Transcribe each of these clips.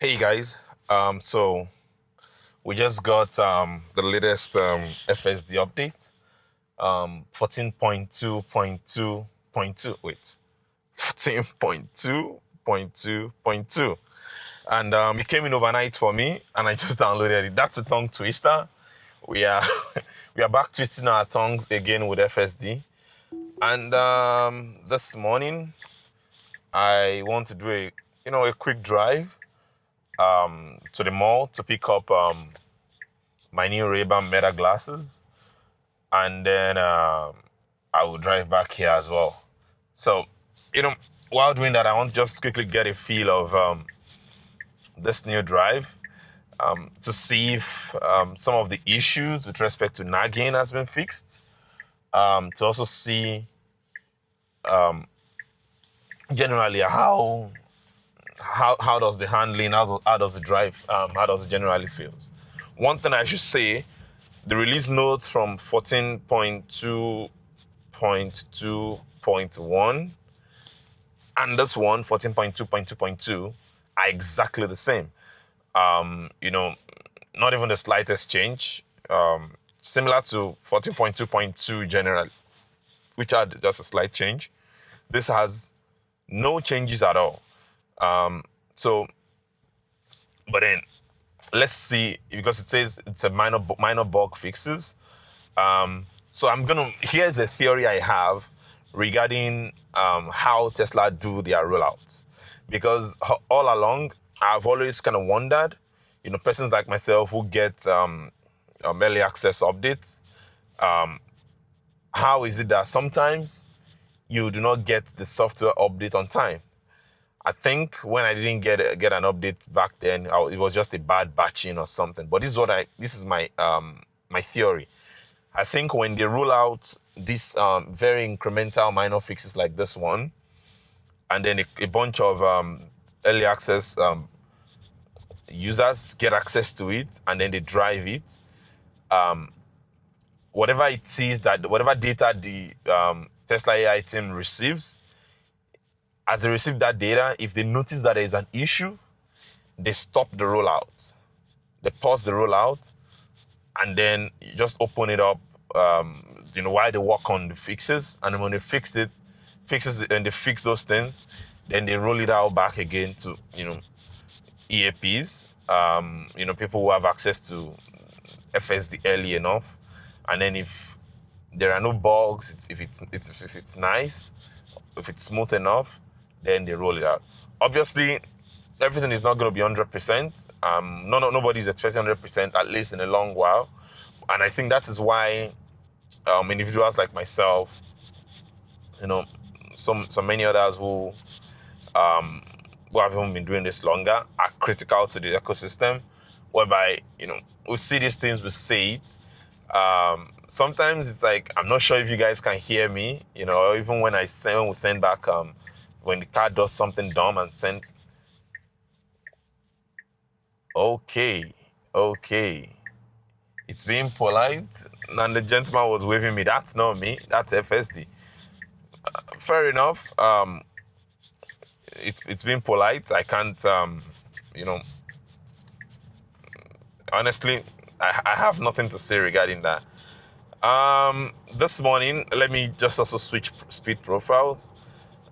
Hey guys, so we just got the latest FSD update, 14.2.2.2, wait, 14.2.2.2, and it came in overnight for me, and I just downloaded it. That's a tongue twister. We are we are back twisting our tongues again with FSD, and this morning I want to do a quick drive to the mall to pick up my new Ray-Ban Meta glasses, and then I will drive back here as well. So, while doing that, I want to just quickly get a feel of this new drive to see if some of the issues with respect to nagging has been fixed. To also see generally how does the handling, how does the drive, how does it generally feel. One thing I should say, the release notes from 14.2.2.1 and this one, 14.2.2.2, are exactly the same. Not even the slightest change. Similar to 14.2.2 generally, which had just a slight change. This has no changes at all. But then let's see, because it says it's a minor bug fixes. So here's a theory I have regarding how Tesla do their rollouts, because all along I've always kind of wondered, persons like myself who get early access updates, how is it that sometimes you do not get the software update on time? I think when I didn't get an update back then, it was just a bad batching or something. But this is my my theory. I think when they roll out these very incremental minor fixes like this one, and then a bunch of early access users get access to it, and then they drive it, whatever data the Tesla AI team receives, as they receive that data, if they notice that there is an issue, they stop the rollout. They pause the rollout, and then you just open it up, while they work on the fixes. And when they fixes it, and they fix those things, then they roll it out back again to, EAPs, people who have access to FSD early enough. And then if there are no bugs, if it's nice, if it's smooth enough, then they roll it out. Obviously, everything is not going to be 100%. Nobody's expecting 100%, at least in a long while. And I think that is why individuals like myself, so many others who haven't been doing this longer, are critical to the ecosystem, whereby, we see these things, we say it. Sometimes it's like, I'm not sure if you guys can hear me, even when we send back, when the car does something dumb and sends, okay, it's being polite, and the gentleman was waving me. That's not me, that's FSD. Fair enough. It's being polite. I can't, honestly, I have nothing to say regarding that. This morning, let me just also switch speed profiles.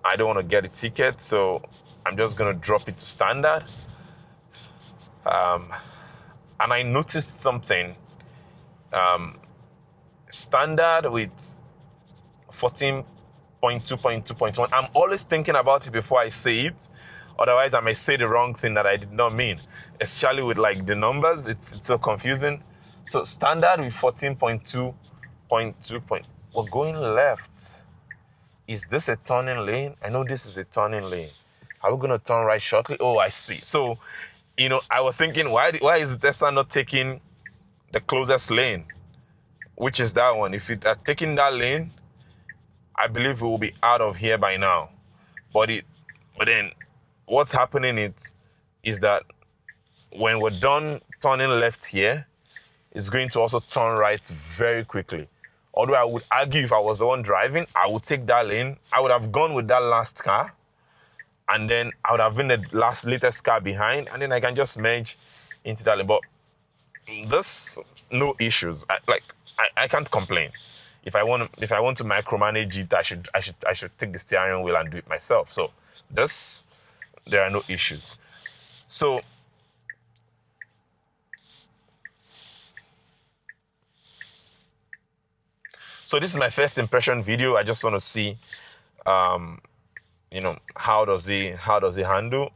I don't want to get a ticket, so I'm just going to drop it to standard. And I noticed something. Standard with 14.2.2.1. I'm always thinking about it before I say it. Otherwise, I may say the wrong thing that I did not mean. Especially with like the numbers, it's so confusing. So standard with 14.2.2. We're going left. Is this a turning lane? I know this is a turning lane. Are we going to turn right shortly? Oh, I see. So, I was thinking, why is Tesla not taking the closest lane, which is that one? If it had taken that lane, I believe we will be out of here by now. But then, what's happening is that when we're done turning left here, it's going to also turn right very quickly. Although I would argue, if I was the one driving, I would take that lane. I would have gone with that last car. and then I would have been the latest car behind, and then I can just merge into that lane. But this, no issues. I can't complain. If I want to micromanage it, I should take the steering wheel and do it myself. So this, there are no issues. So this is my first impression video. I just want to see, how does he handle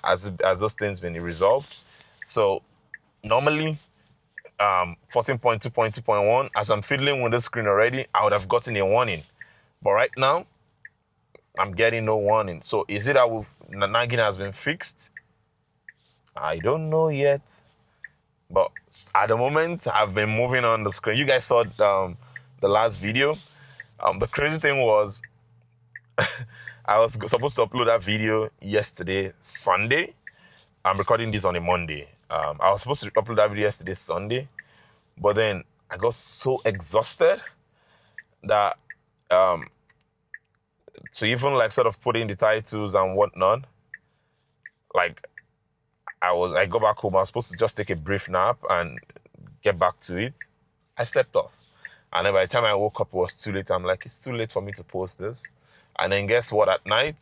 as those things been resolved. So normally, 14.2.2.1, as I'm fiddling with the screen already, I would have gotten a warning. But right now, I'm getting no warning. So is it that nagging has been fixed? I don't know yet. But at the moment, I've been moving on the screen. You guys saw the last video. The crazy thing was, I was supposed to upload that video yesterday, Sunday. I'm recording this on a Monday. I was supposed to upload that video yesterday, Sunday. But then I got so exhausted that to even like sort of put in the titles and whatnot, like I go back home, I was supposed to just take a brief nap and get back to it. I slept off. And then by the time I woke up, it was too late. I'm like, it's too late for me to post this. And then guess what? At night,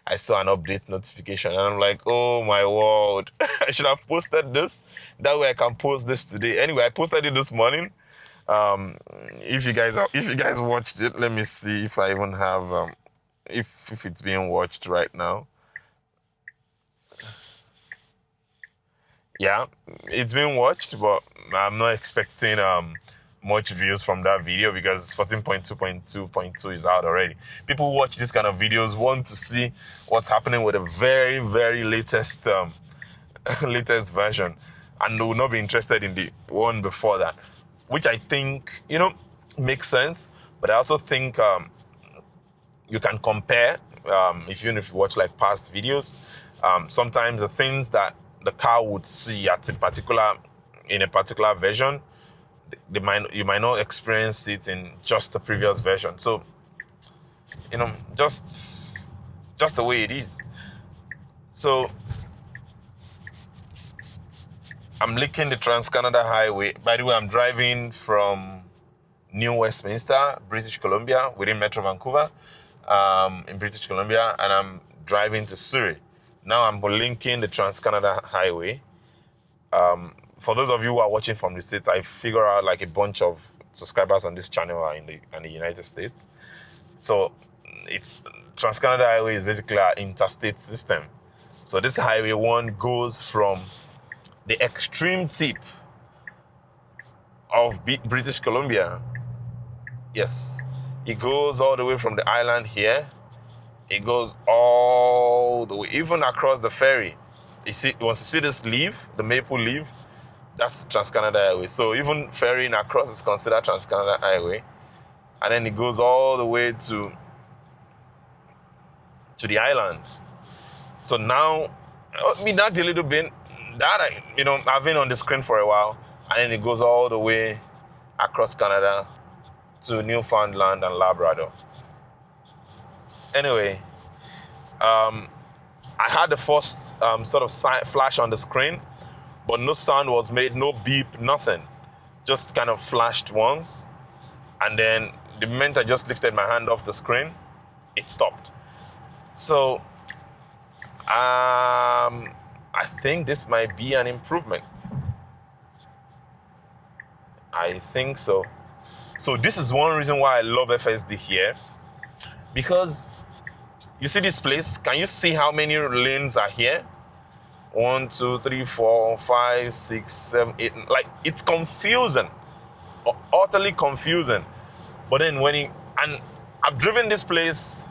I saw an update notification. And I'm like, oh my word. I should have posted this. That way I can post this today. Anyway, I posted it this morning. If you guys watched it, let me see if I even have, if it's being watched right now. Yeah, it's being watched, but I'm not expecting much views from that video because 14.2.2.2 is out already. People who watch this kind of videos want to see what's happening with a very, very latest latest version, and they will not be interested in the one before that, which I think, makes sense. But I also think you can compare, if you watch like past videos, sometimes the things that the car would see in a particular version, you might not experience it in just the previous version. So, just the way it is. So I'm licking the Trans-Canada Highway. By the way, I'm driving from New Westminster, British Columbia, within Metro Vancouver, in British Columbia, and I'm driving to Surrey. Now I'm linking the Trans-Canada Highway. For those of you who are watching from the States, I figure out like a bunch of subscribers on this channel are in the United States. So it's Trans-Canada Highway is basically our interstate system. So this Highway 1 goes from the extreme tip of British Columbia. Yes, it goes all the way from the island here. It goes all the way, even across the ferry. You see, once you see this leaf, the maple leaf, that's Trans-Canada Highway. So even ferrying across is considered Trans-Canada Highway. And then it goes all the way to the island. So now, that's a little bit, that I've been on the screen for a while. And then it goes all the way across Canada to Newfoundland and Labrador. Anyway, I had the first sort of flash on the screen, but no sound was made, no beep, nothing. Just kind of flashed once. And then the moment I just lifted my hand off the screen, it stopped. So I think this might be an improvement. I think so. So this is one reason why I love FSD here. Because you see this place? Can you see how many lanes are here? 1, 2, 3, 4, 5, 6, 7, 8. Like, it's confusing. Utterly confusing. But then and I've driven this place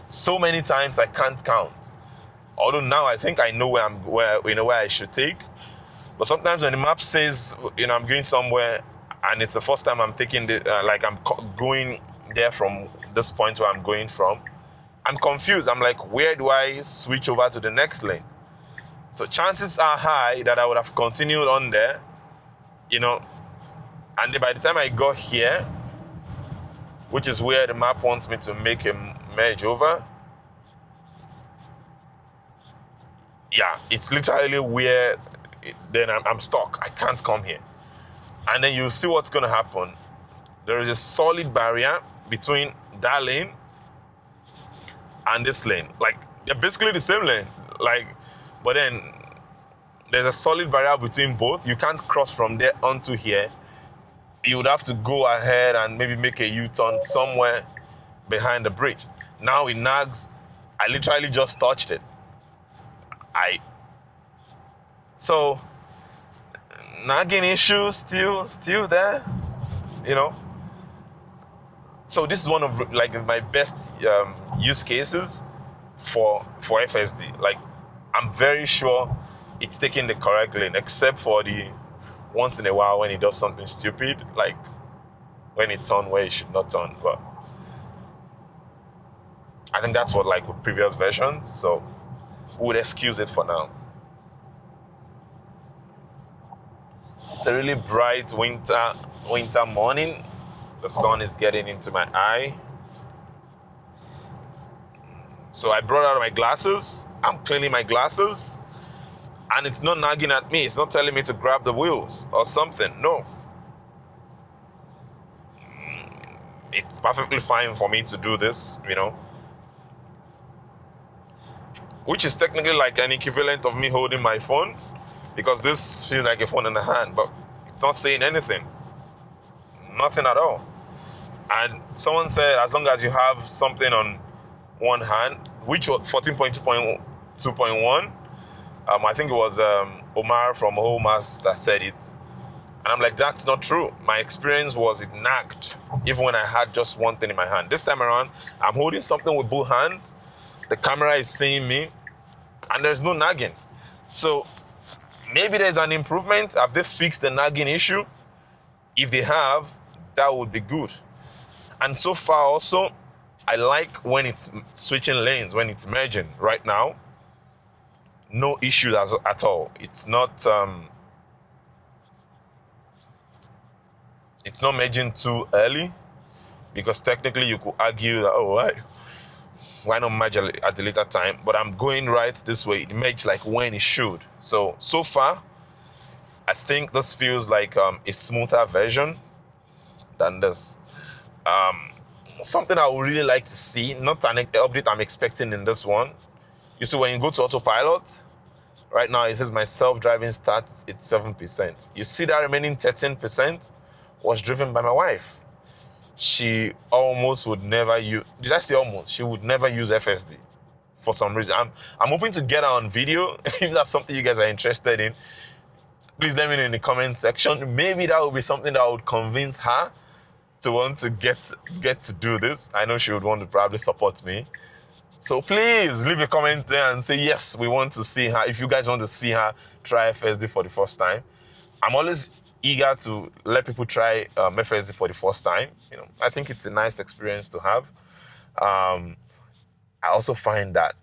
so many times I can't count. Although now I think I know where I should take. But sometimes when the map says, I'm going somewhere and it's the first time I'm taking I'm going there from this point where I'm going from, I'm confused. I'm like, where do I switch over to the next lane? So chances are high that I would have continued on there, and by the time I got here, which is where the map wants me to make a merge over, yeah, it's literally where then I'm stuck. I can't come here. And then you'll see what's going to happen. There is a solid barrier between that lane and this lane. Like, they're basically the same lane. Like, but then there's a solid barrier between both. You can't cross from there onto here. You would have to go ahead and maybe make a U-turn somewhere behind the bridge. Now in Nags, I literally just touched it. So nagging issue still there, you know. So this is one of like my best use cases for FSD. Like, I'm very sure it's taking the correct lane, except for the once in a while when it does something stupid, like when it turns where it should not turn. But I think that's what, like, with previous versions, so we would excuse it for now. It's a really bright winter morning. The sun is getting into my eye. So I brought out my glasses. I'm cleaning my glasses. And it's not nagging at me. It's not telling me to grab the wheels or something. No. It's perfectly fine for me to do this, you know. Which is technically like an equivalent of me holding my phone, because this feels like a phone in the hand, but it's not saying anything. Nothing at all. And someone said, as long as you have something on one hand, which was 14.2.2.1, I think it was Omar from Homas that said it. And I'm like, that's not true. My experience was it nagged, even when I had just one thing in my hand. This time around, I'm holding something with both hands. The camera is seeing me, and there's no nagging. So maybe there's an improvement. Have they fixed the nagging issue? If they have, that would be good. And so far also, I like when it's switching lanes, when it's merging. Right now, no issues at all. It's not merging too early, because technically you could argue that, oh, why not merge at the later time? But I'm going right this way. It merged like when it should. So far, I think this feels like a smoother version than this. Something I would really like to see, not an update I'm expecting in this one. You see, when you go to autopilot, right now it says my self-driving starts at 7%. You see that remaining 13% was driven by my wife. She almost would never use, did I say almost? She would never use FSD for some reason. I'm hoping to get her on video. If that's something you guys are interested in, please let me know in the comment section. Maybe that would be something that would convince her to want to get to do this. I know she would want to probably support me. So please leave a comment there and say, yes, we want to see her. If you guys want to see her try FSD for the first time. I'm always eager to let people try FSD for the first time. You know, I think it's a nice experience to have. I also find that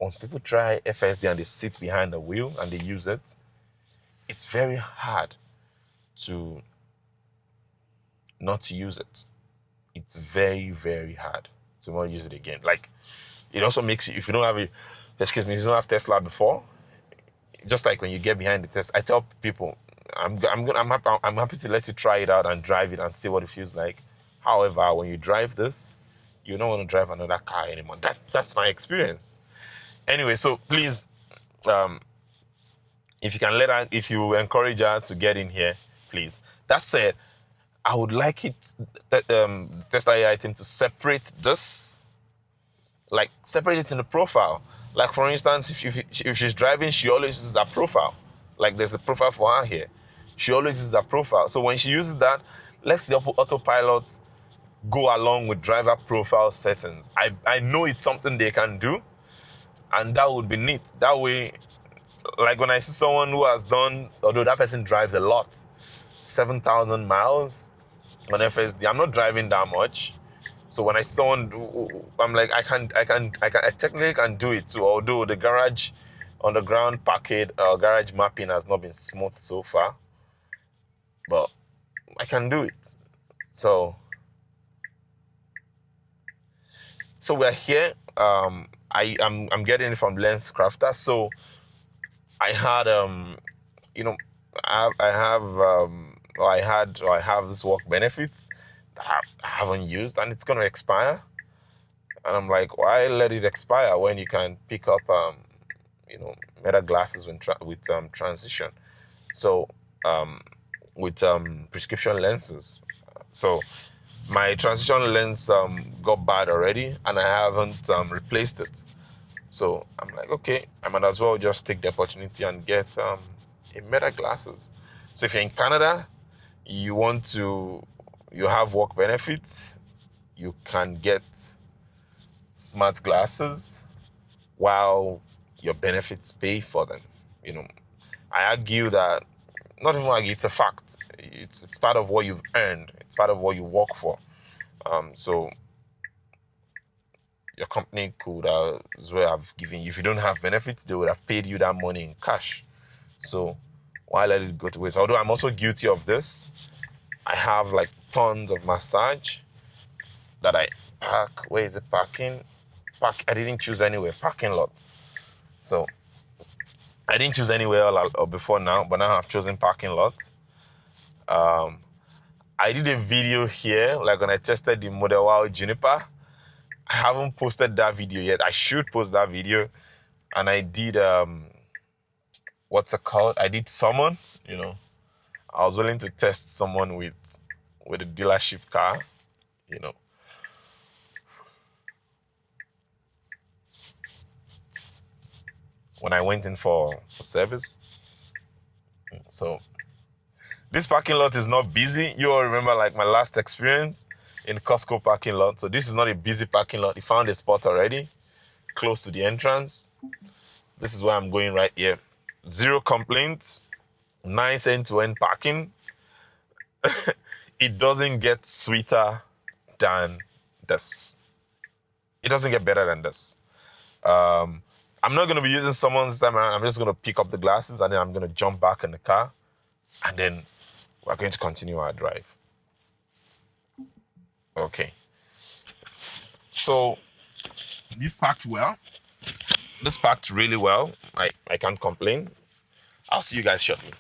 once people try FSD and they sit behind the wheel and they use it, it's very hard to not use it. It's very, very hard to not use it again. Like, it also makes you, if you don't have if you don't have Tesla before, just like when you get behind the Tesla, I tell people, I'm happy to let you try it out and drive it and see what it feels like. However, when you drive this, you don't want to drive another car anymore. That's my experience. Anyway, so please, if you can if you encourage her to get in here, please. That said, I would like it, Tesla AI team, to separate this, like separate it in the profile. Like, for instance, if she's driving, she always uses her profile. Like, there's a profile for her here. She always uses her profile. So when she uses that, let the autopilot go along with driver profile settings. I know it's something they can do, and that would be neat. That way, like when I see someone who has done, although that person drives a lot, 7,000 miles on FSD, I'm not driving that much. So when I see someone, I'm like, I technically can do it too. Although the garage underground garage mapping has not been smooth so far, but I can do it. So we're here. I'm getting it from Lens Crafter. So I had you know, I have or I have this work benefits that I haven't used, and it's gonna expire. And I'm like, why let it expire when you can pick up meta glasses with transition? So with prescription lenses. So my transition lens got bad already, and I haven't replaced it. So I'm like, okay, I might as well just take the opportunity and get a meta glasses. So if you're in Canada, you have work benefits, you can get smart glasses while your benefits pay for them. You know, I argue that, not even argue, it's a fact. It's part of what you've earned. It's part of what you work for. So your company could as well have given you, if you don't have benefits, they would have paid you that money in cash. So why let it go to waste? Although I'm also guilty of this. I have like tons of massage that I park. Where is it parking? I didn't choose anywhere. Parking lot. So I didn't choose anywhere before now, but now I've chosen parking lot. I did a video here, like when I tested the Model Y Juniper. I haven't posted that video yet. I should post that video. And I did what's it called? I did summon. I was willing to test someone with a dealership car. When I went in for service. So this parking lot is not busy. You all remember like my last experience in Costco parking lot. So this is not a busy parking lot. You found a spot already, close to the entrance. This is where I'm going right here. Zero complaints, nice end-to-end parking. It doesn't get sweeter than this. It doesn't get better than this. I'm not going to be using someone's time around. I'm just going to pick up the glasses and then I'm going to jump back in the car. And then we're going to continue our drive. Okay. So this packed well. This packed really well. I can't complain. I'll see you guys shortly.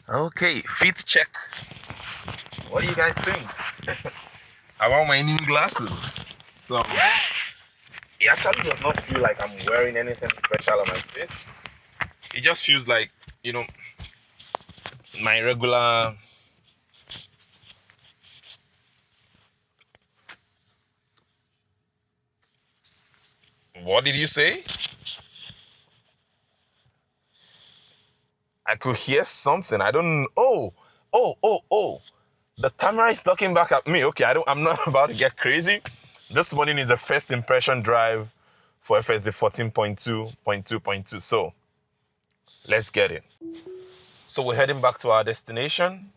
Okay, fit check. What do you guys think about my new glasses? So it actually does not feel like I'm wearing anything special on my face. It just feels like, my regular What did you say? I could hear something. I don't. Oh. The camera is talking back at me. Okay, I'm not about to get crazy. This morning is a first impression drive for FSD 14.2.2.2. So let's get it. So we're heading back to our destination.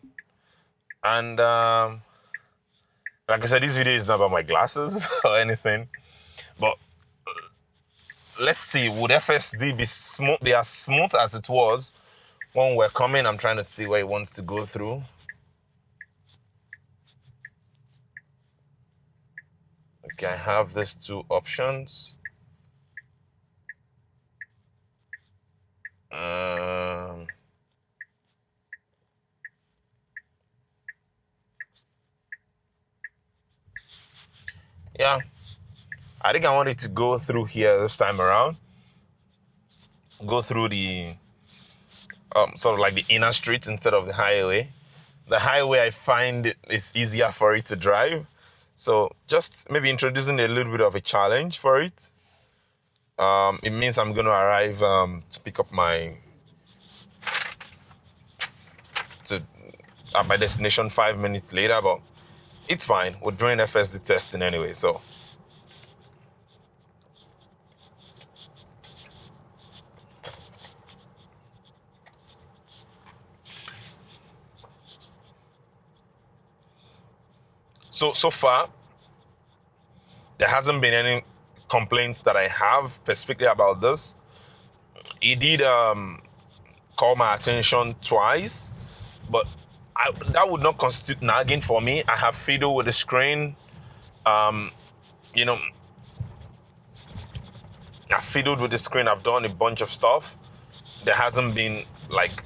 And like I said, this video is not about my glasses or anything. But let's see, would FSD be as smooth as it was when we're coming? I'm trying to see where it wants to go through. Okay, I have these two options. Yeah, I think I wanted to go through here this time around. Go through the sort of like the inner streets instead of the highway. The highway, I find it's easier for it to drive. So just maybe introducing a little bit of a challenge for it. It means I'm going to arrive to pick up at my destination 5 minutes later, but it's fine. We're doing FSD testing anyway, so. So far, there hasn't been any complaints that I have specifically about this. It did call my attention twice, but that would not constitute nagging for me. I have fiddled with the screen. you know, I've fiddled with the screen. I've done a bunch of stuff. There hasn't been like,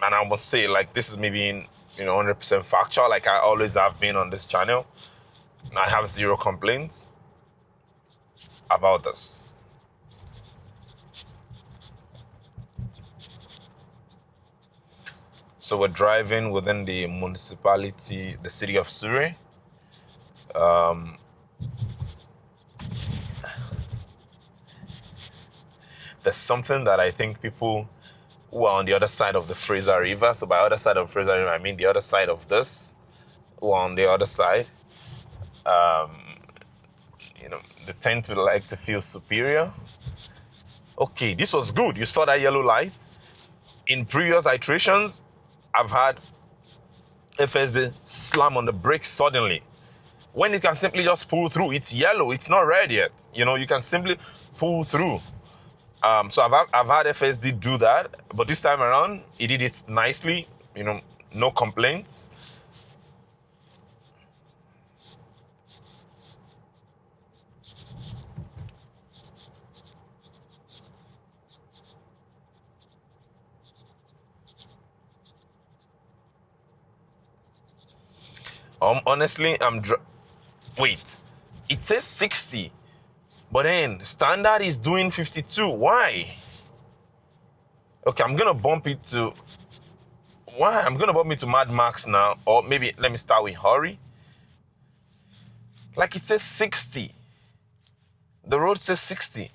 and I must say, like, this is me being, 100% factual, like I always have been on this channel. I have zero complaints about this. So we're driving within the municipality, the city of Surrey. There's something that I think people who are on the other side of the Fraser River, so by other side of Fraser River, I mean the other side of this, who are on the other side, they tend to like to feel superior. Okay, this was good. You saw that yellow light. In previous iterations, I've had FSD slam on the brakes suddenly. When it can simply just pull through, it's yellow, it's not red yet. You can simply pull through. So I've had FSD do that, but this time around, it did it nicely, no complaints. Honestly, wait, it says 60, but then standard is doing 52. Why? Okay, I'm gonna bump it to Mad Max now, or maybe let me start with Hurry. Like it says 60. The road says 60.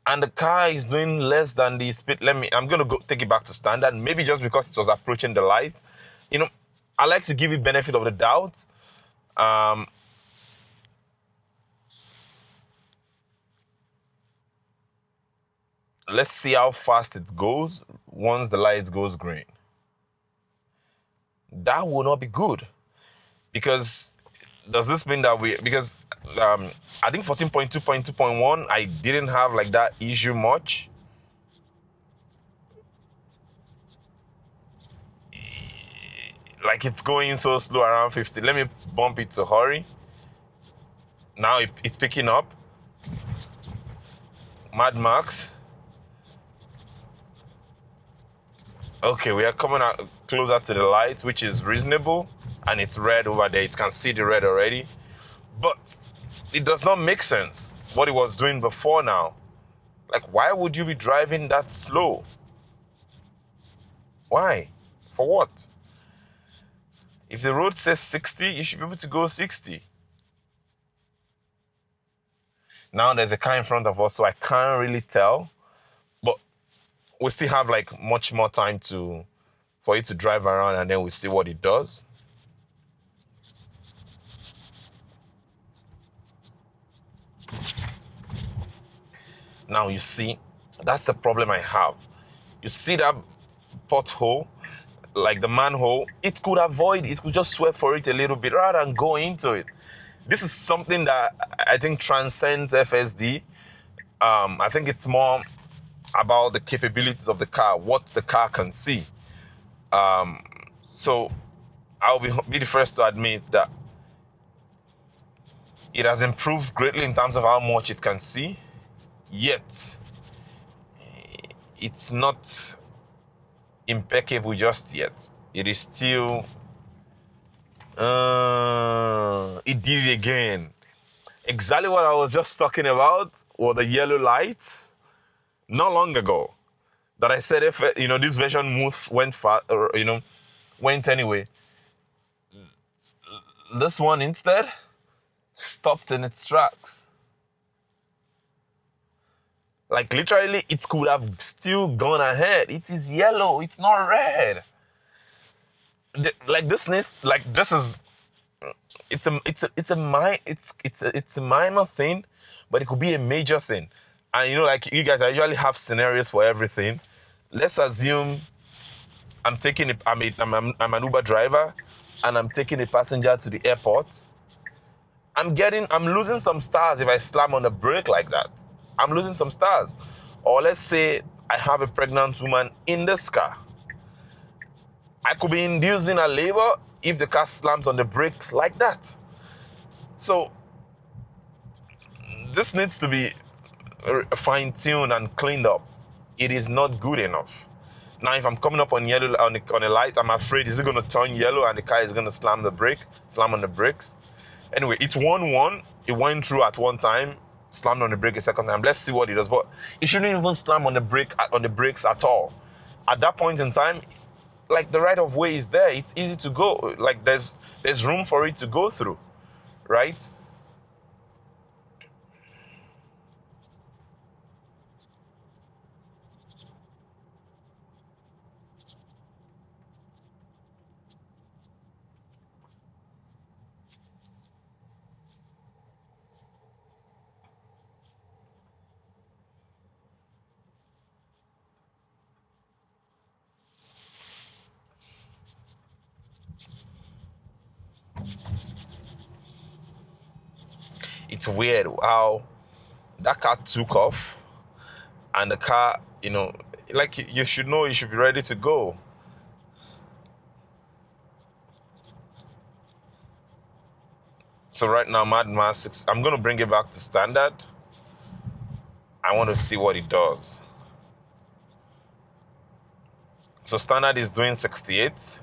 And the car is doing less than the speed. I'm gonna go take it back to standard, maybe just because it was approaching the light. I like to give it benefit of the doubt. Let's see how fast it goes once the light goes green. That will not be good. Because does this mean that because I think 14.2.2.1, I didn't have like that issue much. Like it's going so slow around 50. Let me bump it to Hurry. Now it's picking up. Mad Max. Okay, we are coming out closer to the light, which is reasonable. And it's red over there. It can see the red already. But it does not make sense what it was doing before now. Like, why would you be driving that slow? Why? For what? If the road says 60, you should be able to go 60. Now there's a car in front of us, so I can't really tell. But we still have like much more time for it to drive around, and then we see what it does. Now you see, that's the problem I have. You see that pothole, like the manhole, it could just swerve for it a little bit rather than go into it. This is something that I think transcends FSD. I think it's more about the capabilities of the car, what the car can see. So I'll be the first to admit that it has improved greatly in terms of how much it can see, yet it's not impeccable just yet. It is still, it did it again. Exactly what I was just talking about were the yellow lights not long ago. That I said, if this version went anyway. This one instead stopped in its tracks. Like literally, it could have still gone ahead. It is yellow. It's not red. It's a minor thing, but it could be a major thing. And like you guys, I usually have scenarios for everything. Let's assume I'm an Uber driver, and I'm taking a passenger to the airport. I'm losing some stars if I slam on the brake like that. I'm losing some stars. Or let's say I have a pregnant woman in this car. I could be inducing a labor if the car slams on the brake like that. So This needs to be fine-tuned and cleaned up. It is not good enough. Now, if I'm coming up on yellow on a light, I'm afraid is it going to turn yellow and the car is going to slam on the brakes. Anyway, it's 1-1. It went through at one time, slammed on the brake a second time. Let's see what it does. But it shouldn't even slam on the brakes at all. At that point in time, like the right of way is there. It's easy to go. Like there's room for it to go through, right? It's weird how that car took off and the car, like you should know you should be ready to go. So right now, Mad Max, I'm going to bring it back to standard. I want to see what it does. So standard is doing 68.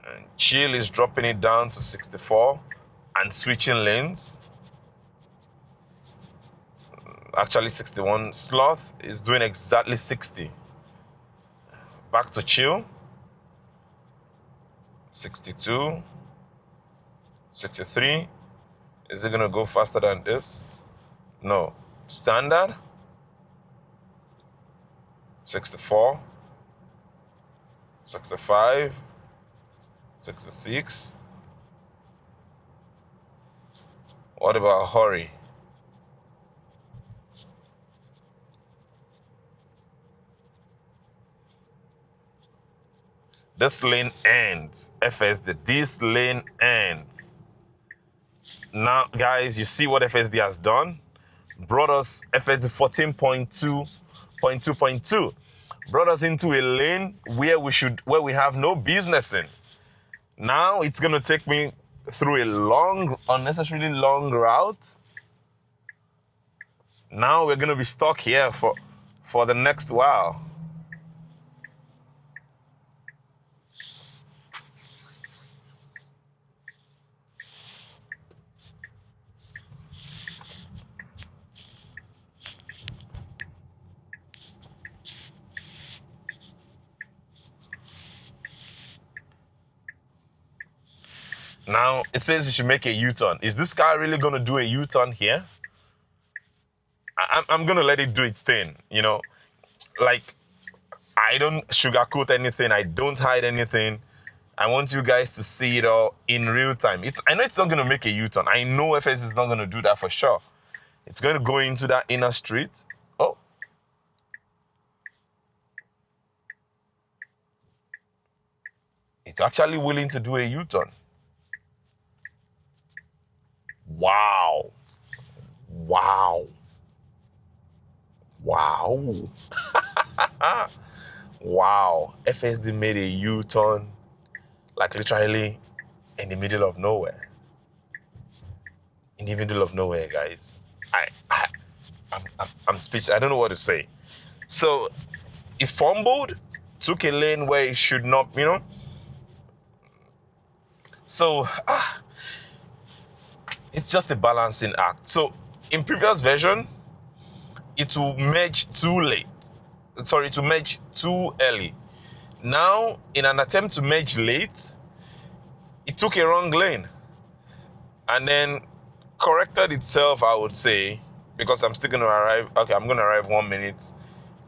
And chill is dropping it down to 64 and switching lanes. Actually 61. Sloth is doing exactly 60. Back to chill. 62. 63. Is it going to go faster than this? No. Standard. 64. 65. 66. What about hurry? This lane ends. FSD. This lane ends. Now, guys, you see what FSD has done? Brought us FSD 14.2.2.2. Brought us into a lane where we have no business in. Now it's gonna take me through a unnecessarily long route. Now we're gonna be stuck here for the next while. Now, it says you should make a U-turn. Is this car really going to do a U-turn here? I'm going to let it do its thing, Like, I don't sugarcoat anything. I don't hide anything. I want you guys to see it all in real time. I know it's not going to make a U-turn. I know FS is not going to do that for sure. It's going to go into that inner street. Oh. It's actually willing to do a U-turn. Wow. Wow. Wow. Wow. FSD made a U-turn, like literally in the middle of nowhere. In the middle of nowhere, guys. I'm speechless. I don't know what to say. So, it fumbled, took a lane where it should not, So, it's just a balancing act. So, in previous version, it will merge too late. Sorry, to merge too early. Now, in an attempt to merge late, it took a wrong lane and then corrected itself, I would say, because I'm still going to arrive. Okay, I'm going to arrive 1 minute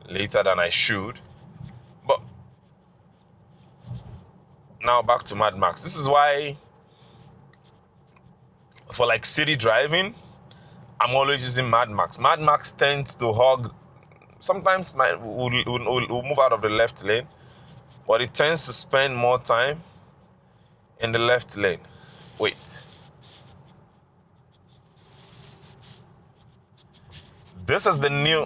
later than I should. But now back to Mad Max. This is why for like city driving, I'm always using Mad Max. Mad Max tends to hog. Sometimes we'll move out of the left lane, but it tends to spend more time in the left lane. Wait. This is the new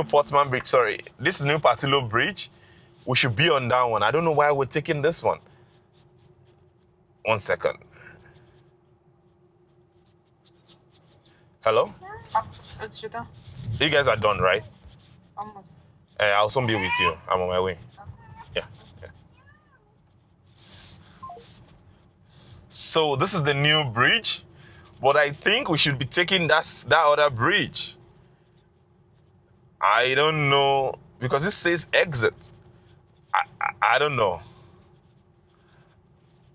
Portman Bridge. Sorry, this new Patillo Bridge. We should be on that one. I don't know why we're taking this one. 1 second. Hello? It's Shita. You guys are done, right? Almost. I'll soon be with you. I'm on my way. Yeah. So this is the new bridge, but I think we should be taking that other bridge. I don't know because it says exit. I don't know.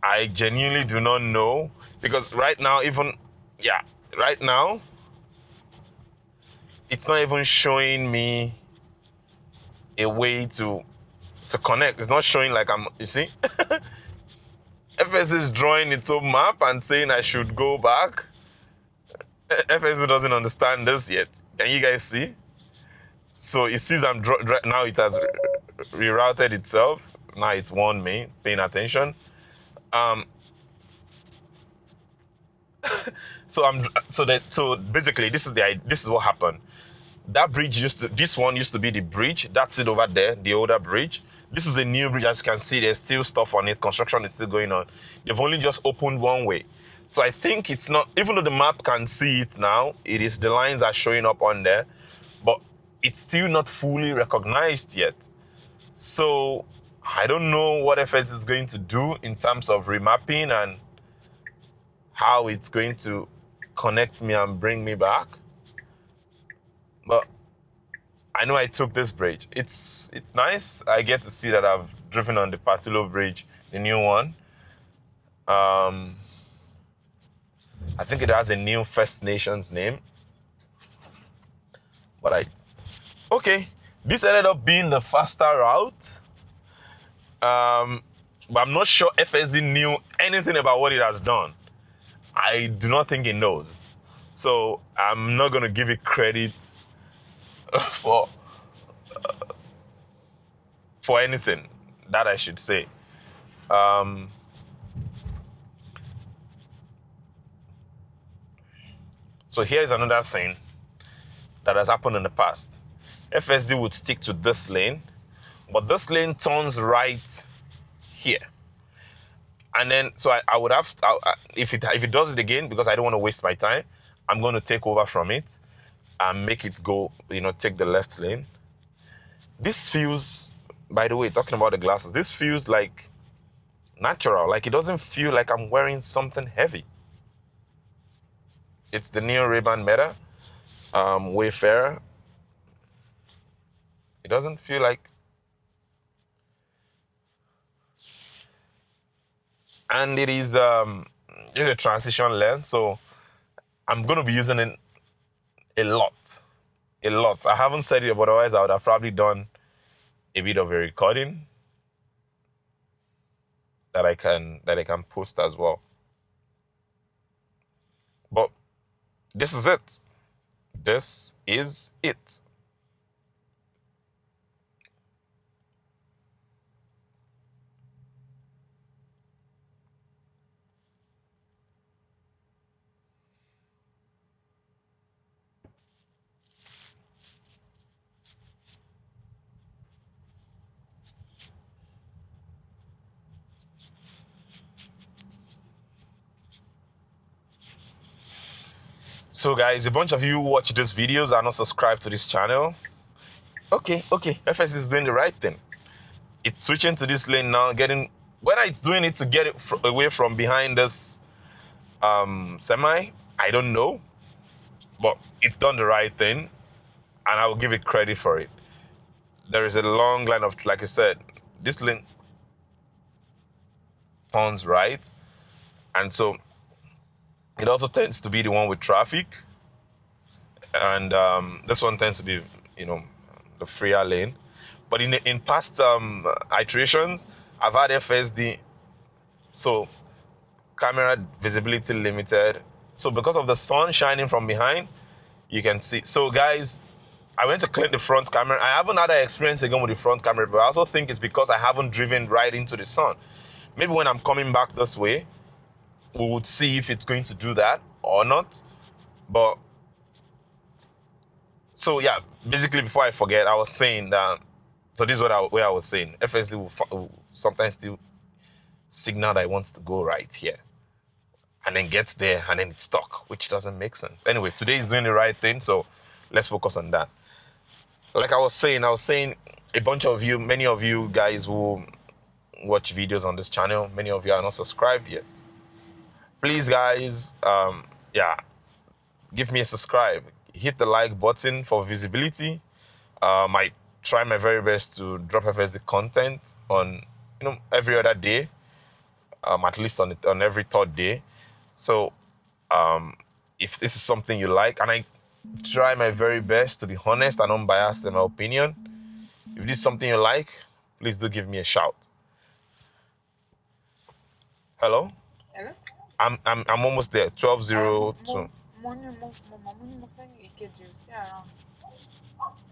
I genuinely do not know because right now right now it's not even showing me a way to connect. It's not showing like you see? FS is drawing its own map and saying I should go back. FS doesn't understand this yet. Can you guys see? So it sees now it has rerouted itself. Now it's warned me, paying attention. Um, so basically this is what happened. That bridge this one used to be the bridge. That's it over there, the older bridge. This is a new bridge. As you can see, there's still stuff on it. Construction is still going on. They've only just opened one way. So I think it's not, even though the map can see it now, the lines are showing up on there, but it's still not fully recognized yet. So I don't know what FS is going to do in terms of remapping and how it's going to connect me and bring me back. But I know I took this bridge. It's nice. I get to see that I've driven on the Patullo Bridge, the new one. I think it has a new First Nations name. But okay. This ended up being the faster route. But I'm not sure FSD knew anything about what it has done. I do not think it knows. So I'm not going to give it credit for anything that I should say. So here's another thing that has happened in the past. FSD would stick to this lane, but this lane turns right here. And then, so I would have to, if it does it again, because I don't want to waste my time, I'm going to take over from it and make it go, take the left lane. This feels, by the way, talking about the glasses, this feels like natural. Like it doesn't feel like I'm wearing something heavy. It's the new Ray-Ban Meta Wayfarer. It doesn't feel like, and it is just a transition lens, so I'm going to be using it a lot. I haven't said it, but otherwise I would have probably done a bit of a recording that I can post as well. But this is it. This is it. So guys, a bunch of you who watch these videos are not subscribed to this channel. Okay, FS is doing the right thing. It's switching to this lane now, whether it's doing it to get it away from behind this semi, I don't know. But it's done the right thing, and I will give it credit for it. There is a long line of, like I said, this lane turns right, and so it also tends to be the one with traffic, and this one tends to be, the freer lane. But in past iterations, I've had FSD, so camera visibility limited. So because of the sun shining from behind, you can see. So guys, I went to clean the front camera. I haven't had that experience again with the front camera, but I also think it's because I haven't driven right into the sun. Maybe when I'm coming back this way, we would see if it's going to do that or not. But so yeah, basically before I forget, I was saying that, so this is what I was saying. FSD will sometimes still signal that it wants to go right here. and then gets there and then it's stuck, which doesn't make sense. Anyway, today is doing the right thing, so let's focus on that. Like I was saying a bunch of you, many of you guys who watch videos on this channel, many of you are not subscribed yet. Please, guys, give me a subscribe. Hit the like button for visibility. I try my very best to drop FSD content on, every other day, at least on every third day. So, if this is something you like, and I try my very best to be honest and unbiased in my opinion, if this is something you like, please do give me a shout. Hello? Hello? I'm almost there. 12:02.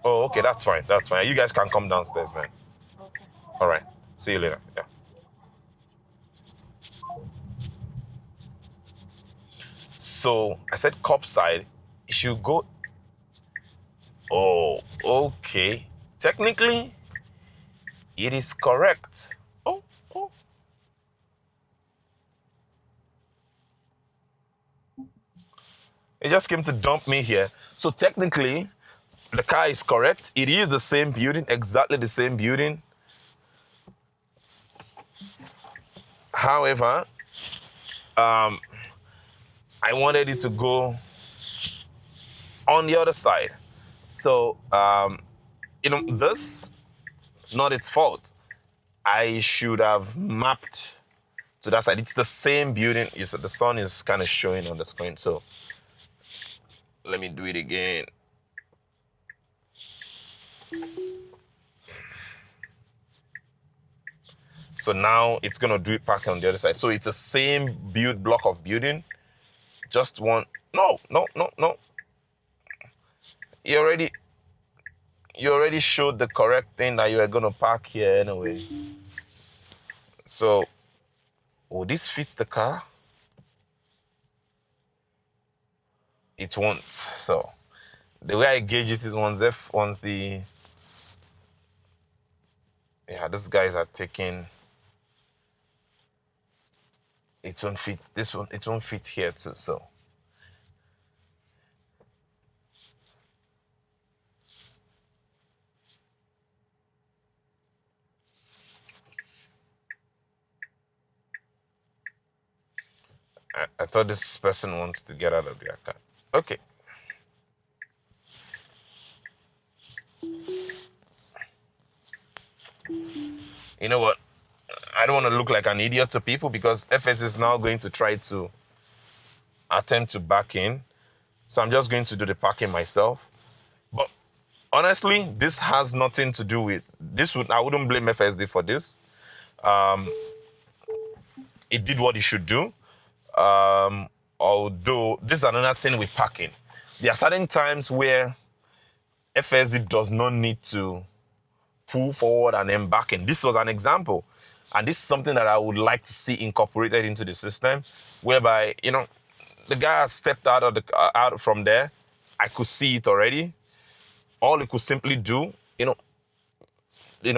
Oh, okay, that's fine. That's fine. You guys can come downstairs then. Okay. All right. See you later. Yeah. So I said cop side. It should go. Oh, okay. Technically, it is correct. Oh. It just came to dump me here. So technically, the car is correct. It is the same building, exactly the same building. However, I wanted it to go on the other side. So, this, not its fault. I should have mapped to that side. It's the same building. You said the sun is kind of showing on the screen. So, let me do it again. So now it's gonna do it back on the other side. So it's the same block of building. Just one. No. You already showed the correct thing that you were gonna park here anyway. So, will this fit the car? It won't. So, the way I gauge it is once these guys are taking. It won't fit this one. It won't fit here too. So. I thought this person wants to get out of their car. Okay. You know what? I don't want to look like an idiot to people because FS is now going to try to attempt to back in. So I'm just going to do the parking myself. But honestly, this has nothing to do with this. I wouldn't blame FSD for this. It did what it should do. Although this is another thing with parking. There are certain times where FSD does not need to pull forward and then back in. This was an example. And this is something that I would like to see incorporated into the system, whereby, the guy has stepped out from there. I could see it already. All he could simply do,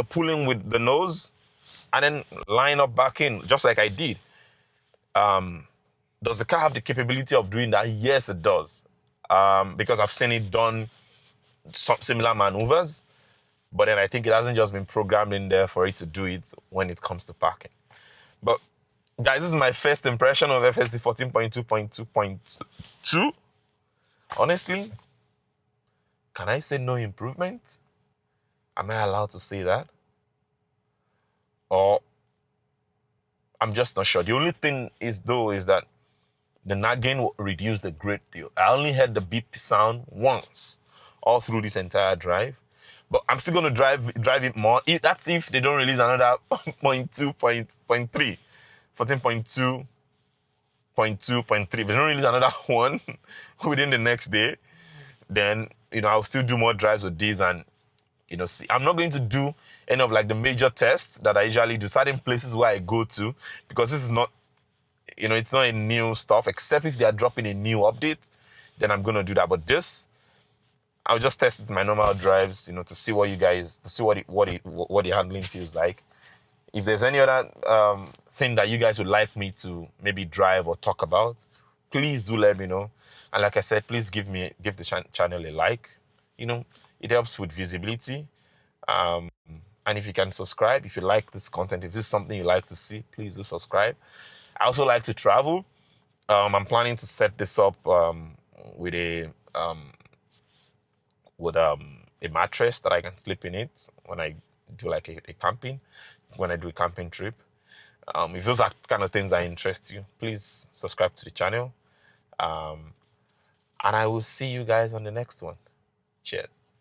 pulling with the nose and then line up back in, just like I did. Does the car have the capability of doing that? Yes, it does. Because I've seen it done some similar maneuvers. But then I think it hasn't just been programmed in there for it to do it when it comes to parking. But guys, this is my first impression of FSD 14.2.2.2. Honestly, can I say no improvement? Am I allowed to say that? Or I'm just not sure. The only thing is that the nagging will reduce a great deal. I only heard the beep sound once all through this entire drive. But I'm still going to drive it more. That's if they don't release another 14.2.3. If they don't release another one within the next day, then, I'll still do more drives with these and, see. I'm not going to do any of the major tests that I usually do, certain places where I go to, because this is not, it's not a new stuff, except if they are dropping a new update, then I'm going to do that. But this, I'll just test it in my normal drives, to see what the handling feels like. If there's any other thing that you guys would like me to maybe drive or talk about, please do let me know. And like I said, please give the channel a like. It helps with visibility. And if you can subscribe, if you like this content, if this is something you like to see, please do subscribe. I also like to travel. I'm planning to set this up with a mattress that I can sleep in it when I do like when I do a camping trip. If those are kind of things that interest you, please subscribe to the channel. And I will see you guys on the next one. Cheers.